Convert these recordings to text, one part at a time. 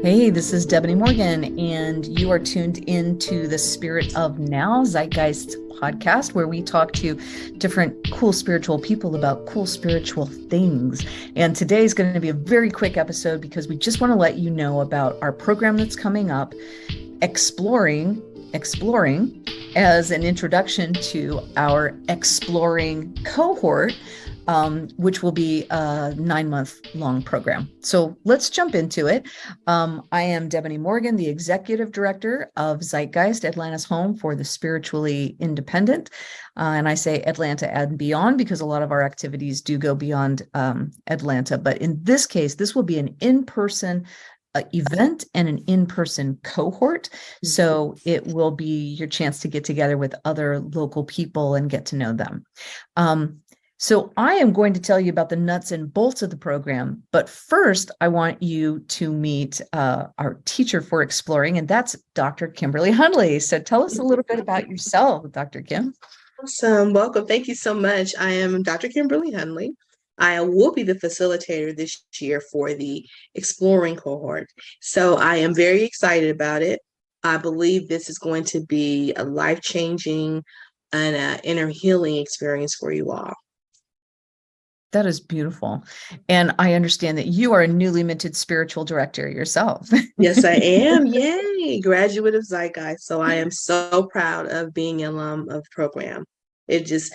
Hey, this is Debonee Morgan, and you are tuned into the Spirit of Now Zeitgeist podcast, where we talk to different cool spiritual people about cool spiritual things. And today is going to be a very quick episode because we just want to let you know about our program that's coming up, Exploring as an introduction to our Exploring cohort, which will be a 9-month long program. So let's jump into it. I am Debonee Morgan, the executive director of Zeitgeist, Atlanta's home for the spiritually independent. And I say Atlanta and beyond because a lot of our activities do go beyond Atlanta. But in this case, this will be an in-person event and an in-person cohort. So it will be your chance to get together with other local people and get to know them. So I am going to tell you about the nuts and bolts of the program, but first I want you to meet our teacher for exploring, and that's Dr. Kimberley Hundley. So tell us a little bit about yourself, Dr. Kim. Awesome. Welcome. Thank you so much. I am Dr. Kimberley Hundley. I will be the facilitator this year for the Exploring cohort. So I am very excited about it. I believe this is going to be a life-changing and inner healing experience for you all. That is beautiful. And I understand that you are a newly minted spiritual director yourself. Yes, I am. Yay. Graduate of Zeitgeist. So I am so proud of being an alum of the program. It just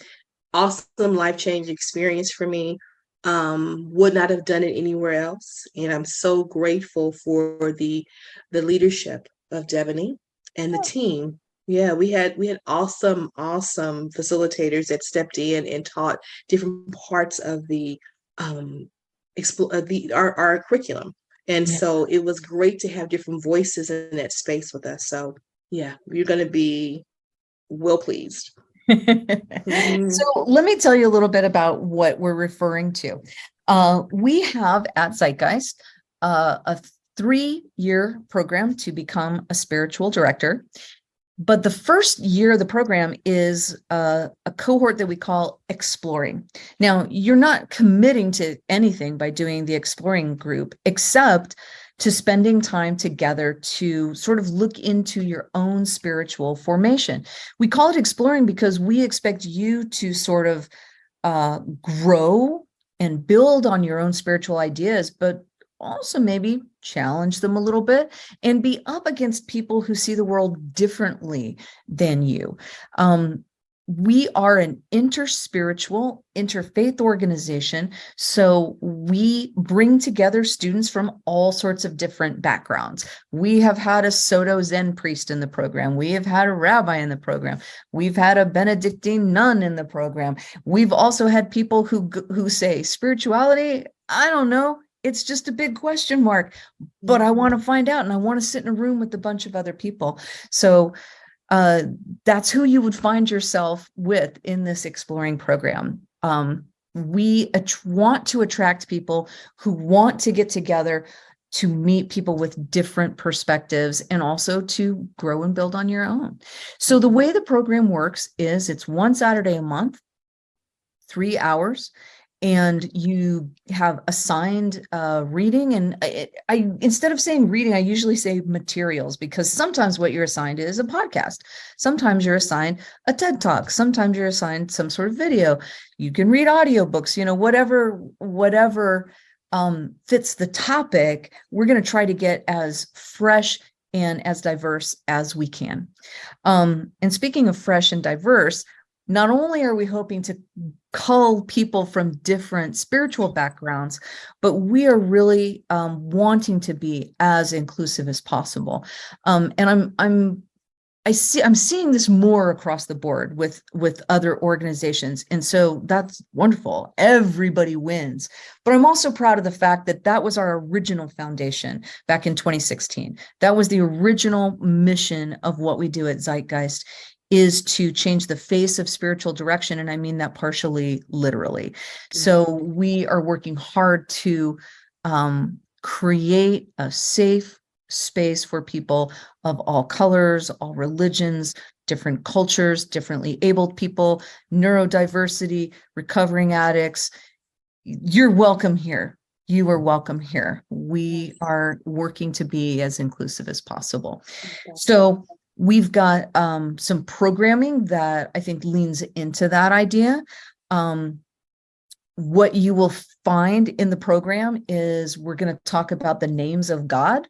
awesome life-changing experience for me. Would not have done it anywhere else. And I'm so grateful for the leadership of Debonee and the team. Yeah, we had awesome facilitators that stepped in and taught different parts of the our curriculum. And so it was great to have different voices in that space with us. So yeah, you're going to be well pleased. So let me tell you a little bit about what we're referring to. We have at Zeitgeist a 3-year program to become a spiritual director. But the first year of the program is a cohort that we call Exploring. Now, you're not committing to anything by doing the Exploring group, except to spending time together to sort of look into your own spiritual formation. We call it Exploring because we expect you to sort of grow and build on your own spiritual ideas, but also maybe challenge them a little bit and be up against people who see the world differently than you. We are an interspiritual, interfaith organization. So we bring together students from all sorts of different backgrounds. We have had a Soto Zen priest in the program. We have had a rabbi in the program. We've had a Benedictine nun in the program. We've also had people who say spirituality, I don't know. It's just a big question mark, but I want to find out and I want to sit in a room with a bunch of other people. So that's who you would find yourself with in this Exploring program. We want to attract people who want to get together to meet people with different perspectives and also to grow and build on your own. So the way the program works is it's one Saturday a month, 3 hours. And you have assigned reading. And I instead of saying reading, I usually say materials, because sometimes what you're assigned is a podcast. Sometimes you're assigned a TED Talk. Sometimes you're assigned some sort of video. You can read audiobooks, whatever fits the topic. We're going to try to get as fresh and as diverse as we can. And speaking of fresh and diverse, not only are we hoping to cull people from different spiritual backgrounds, but we are really wanting to be as inclusive as possible. And I'm seeing this more across the board with other organizations, and so that's wonderful. Everybody wins. But I'm also proud of the fact that that was our original foundation back in 2016. That was the original mission of what we do at Zeitgeist, is to change the face of spiritual direction. And I mean that partially literally. So we are working hard to create a safe space for people of all colors, all religions, different cultures, differently abled people, neurodiversity, recovering addicts. You're welcome here. you are welcome here. We are working to be as inclusive as possible. So we've got some programming that I think leans into that idea. What you will find in the program is we're going to talk about the names of God.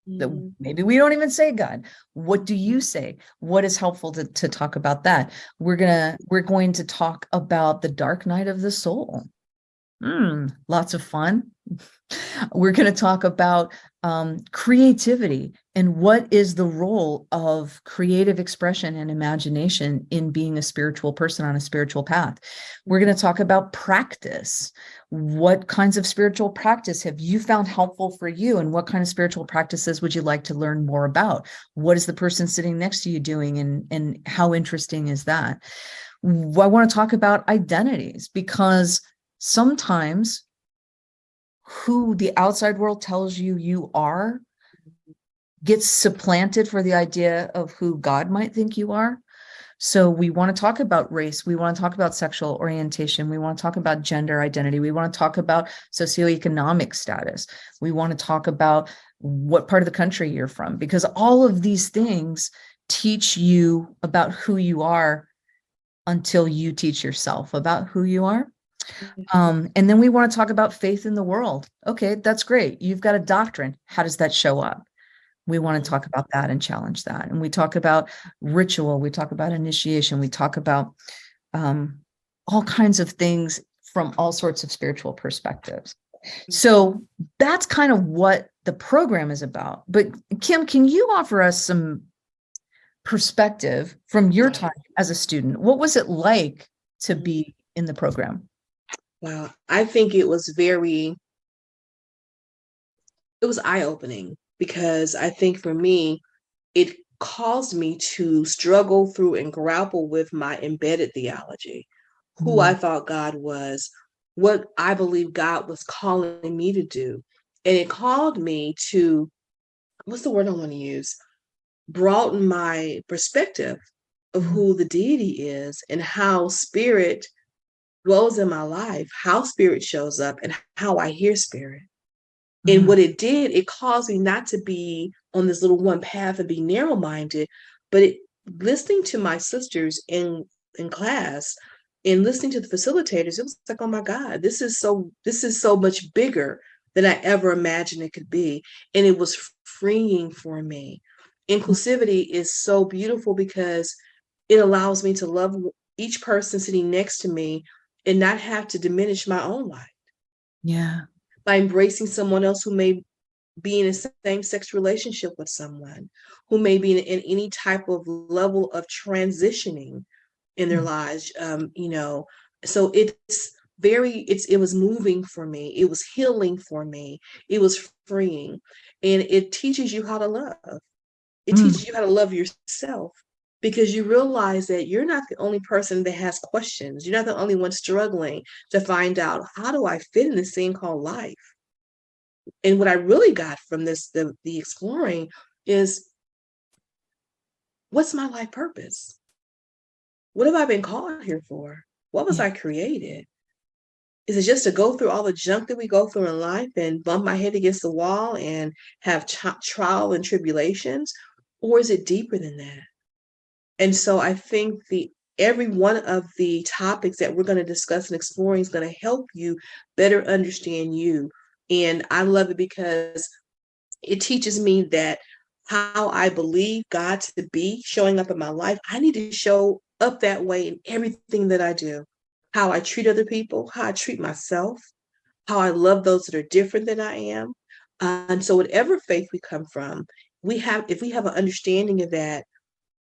That maybe we don't even say God. What do you say? What is helpful to talk about that? We're going to talk about the dark night of the soul. Lots of fun. We're going to talk about creativity and what is the role of creative expression and imagination in being a spiritual person on a spiritual path. We're going to talk about practice. What kinds of spiritual practice have you found helpful for you? And what kind of spiritual practices would you like to learn more about? What is the person sitting next to you doing? And how interesting is that? I want to talk about identities, because sometimes who the outside world tells you you are gets supplanted for the idea of who God might think you are. So we want to talk about race. We want to talk about sexual orientation. We want to talk about gender identity. We want to talk about socioeconomic status. We want to talk about what part of the country you're from, because all of these things teach you about who you are until you teach yourself about who you are. And then we want to talk about faith in the world. Okay, that's great. You've got a doctrine. How does that show up? We want to talk about that and challenge that. And we talk about ritual. We talk about initiation. We talk about all kinds of things from all sorts of spiritual perspectives. So that's kind of what the program is about. But Kim, can you offer us some perspective from your time as a student? What was it like to be in the program? Wow, I think it was eye-opening, because I think for me, it caused me to struggle through and grapple with my embedded theology, who I thought God was, what I believe God was calling me to do. And it called me to, what's the word I want to use? Broaden my perspective of who the deity is and how spirit dwells in my life, how spirit shows up, and how I hear spirit. And what it did, it caused me not to be on this little one path and be narrow-minded, but listening to my sisters in class and listening to the facilitators, it was like, oh my God, this is so much bigger than I ever imagined it could be. And it was freeing for me. Inclusivity is so beautiful because it allows me to love each person sitting next to me and not have to diminish my own light. Yeah. By embracing someone else who may be in a same-sex relationship with someone, who may be in any type of level of transitioning in their lives. So it was moving for me. It was healing for me. It was freeing. And it teaches you how to love. It teaches you how to love yourself, because you realize that you're not the only person that has questions. You're not the only one struggling to find out, how do I fit in this thing called life? And what I really got from this, the exploring, is, what's my life purpose? What have I been called here for? What was I created? Is it just to go through all the junk that we go through in life and bump my head against the wall and have trial and tribulations? Or is it deeper than that? And so I think every one of the topics that we're going to discuss and exploring is going to help you better understand you. And I love it because it teaches me that how I believe God to be showing up in my life, I need to show up that way in everything that I do. How I treat other people, how I treat myself, how I love those that are different than I am. And so whatever faith we come from, if we have an understanding of that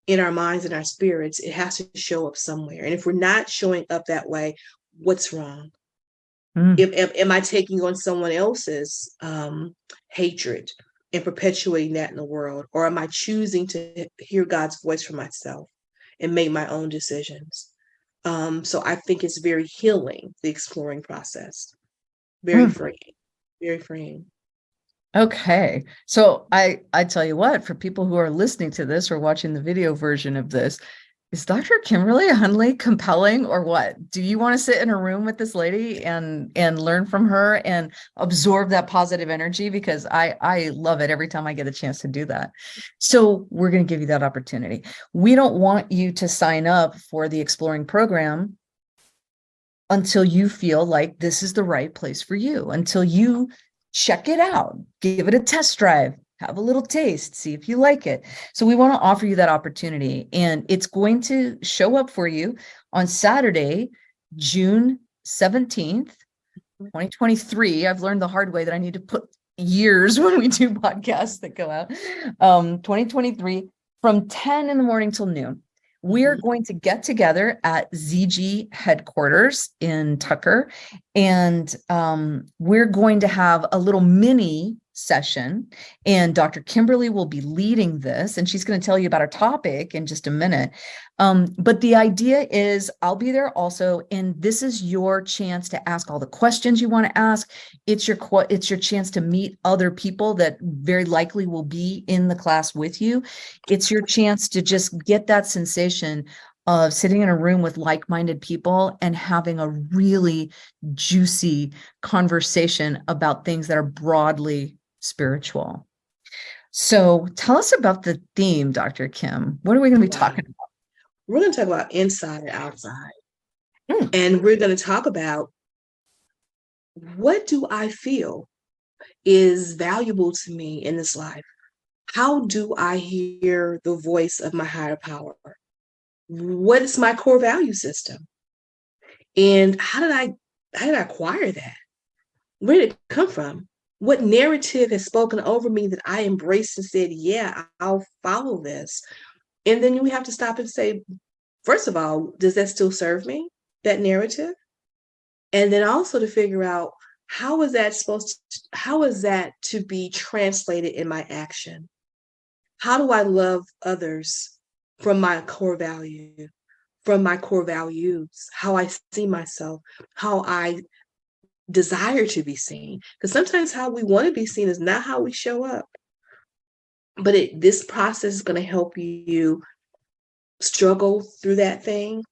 in our minds and our spirits, it has to show up somewhere. And if we're not showing up that way, what's wrong? Am I taking on someone else's hatred and perpetuating that in the world? Or am I choosing to hear God's voice for myself and make my own decisions? So I think it's very healing, the exploring process. Very freeing, very freeing. Okay. So I tell you what, for people who are listening to this or watching the video version of this, is Dr. Kimberley Hundley compelling or what? Do you want to sit in a room with this lady and learn from her and absorb that positive energy? Because I love it every time I get a chance to do that. So we're going to give you that opportunity. We don't want you to sign up for the Exploring program until you feel like this is the right place for you, until you check it out, give it a test drive, have a little taste, see if you like it. So we want to offer you that opportunity, and it's going to show up for you on Saturday, June 17th, 2023. I've learned the hard way that I need to put years when we do podcasts that go out. 2023 from 10 in the morning till noon. We're going to get together at ZG headquarters in Tucker, and we're going to have a little mini session, and Dr. Kimberley will be leading this, and she's going to tell you about our topic in just a minute. But the idea is I'll be there also, and this is your chance to ask all the questions you want to ask. It's your chance to meet other people that very likely will be in the class with you. It's your chance to just get that sensation of sitting in a room with like-minded people and having a really juicy conversation about things that are broadly spiritual. So tell us about the theme, Dr. Kim. What are we going to be talking about? We're going to talk about inside and outside. Hmm. And we're going to talk about, what do I feel is valuable to me in this life? How do I hear the voice of my higher power? What is my core value system? And how did I acquire that? Where did it come from? What narrative has spoken over me that I embraced and said, yeah, I'll follow this? And then we have to stop and say, first of all, does that still serve me, that narrative? And then also to figure out, how is that to be translated in my action? How do I love others from my core value, from my core values, how I see myself, how I desire to be seen? Because sometimes how we want to be seen is not how we show up. But this process is going to help you struggle through that thing,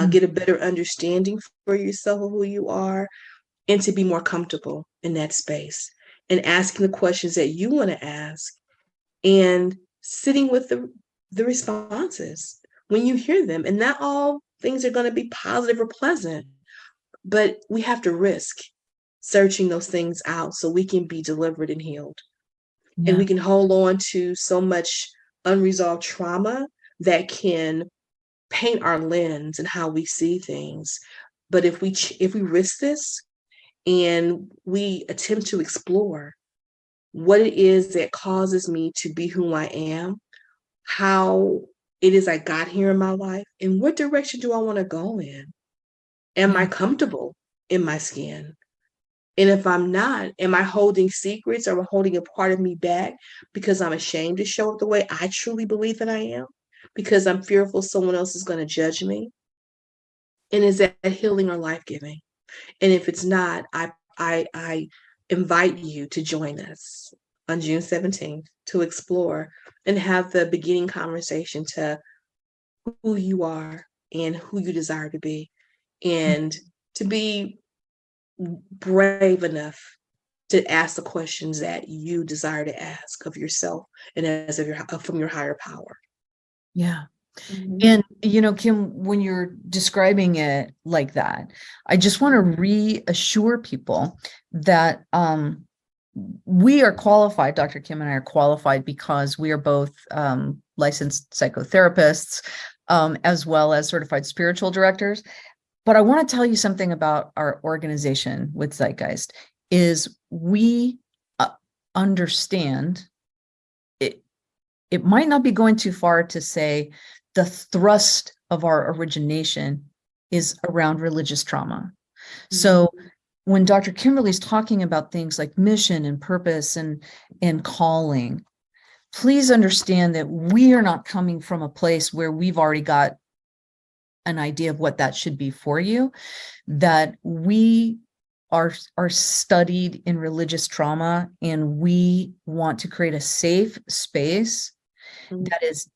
get a better understanding for yourself of who you are, and to be more comfortable in that space and asking the questions that you want to ask and sitting with the responses when you hear them. And not all things are going to be positive or pleasant, but we have to risk searching those things out so we can be delivered and healed. Yeah. And we can hold on to so much unresolved trauma that can paint our lens and how we see things. But if we risk this and we attempt to explore what it is that causes me to be who I am, how it is I got here in my life, and what direction do I want to go in? Am I comfortable in my skin? And if I'm not, am I holding secrets or holding a part of me back because I'm ashamed to show up the way I truly believe that I am? Because I'm fearful someone else is going to judge me? And is that healing or life-giving? And if it's not, I invite you to join us on June 17th to explore and have the beginning conversation to who you are and who you desire to be, and to be brave enough to ask the questions that you desire to ask of yourself and as of from your higher power. Yeah. And, Kim, when you're describing it like that, I just want to reassure people that we are qualified. Dr. Kim and I are qualified because we are both licensed psychotherapists, as well as certified spiritual directors. But I want to tell you something about our organization with Zeitgeist is we understand it. It might not be going too far to say the thrust of our origination is around religious trauma. So when Dr. Kimberley's talking about things like mission and purpose and calling, please understand that we are not coming from a place where we've already got an idea of what that should be for you, that we are studied in religious trauma, and we want to create a safe space that is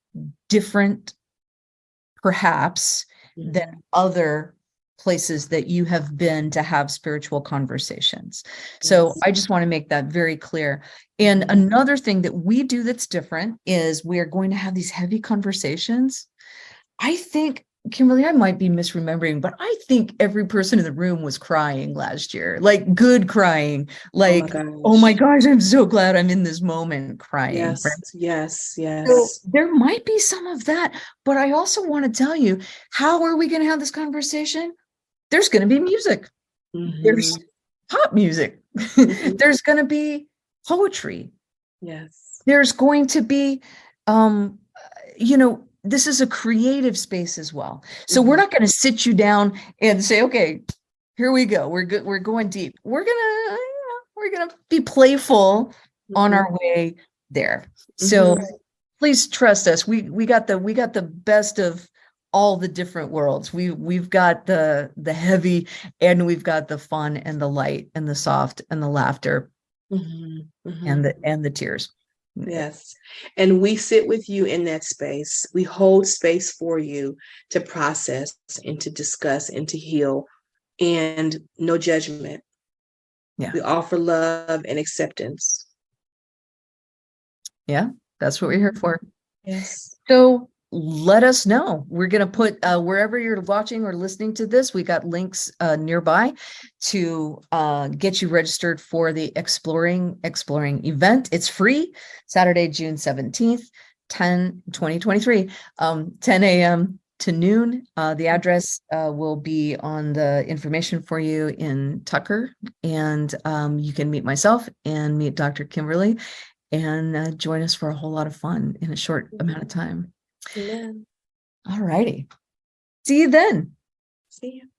different perhaps than other places that you have been to have spiritual conversations. So Yes. I just want to make that very clear. And another thing that we do that's different is we are going to have these heavy conversations. I think, Kimberly, I might be misremembering, but I think every person in the room was crying last year, like good crying, like, oh my gosh. gosh, I'm so glad I'm in this moment crying. Right? Yes, yes, So yes. there might be some of that, but I also want to tell you, how are we going to have this conversation? There's going to be music. There's pop music. There's going to be poetry. Yes. There's going to be, um, this is a creative space as well. So we're not going to sit you down and say, okay, here we go. We're good. We're going deep. We're going to be playful on our way there. So please trust us. We got the best of all the different worlds. We've got the heavy, and we've got the fun and the light and the soft and the laughter and the tears. Yes. And we sit with you in that space. We hold space for you to process and to discuss and to heal, and no judgment. Yeah. We offer love and acceptance. Yeah, that's what we're here for. Yes. So let us know. We're going to put wherever you're watching or listening to this, we got links nearby to get you registered for the Exploring event. It's free, Saturday, June 17th, 2023, 10 a.m. to noon. The address will be on the information for you in Tucker, and you can meet myself and meet Dr. Kimberly and join us for a whole lot of fun in a short amount of time. Amen. All righty. See you then. See you.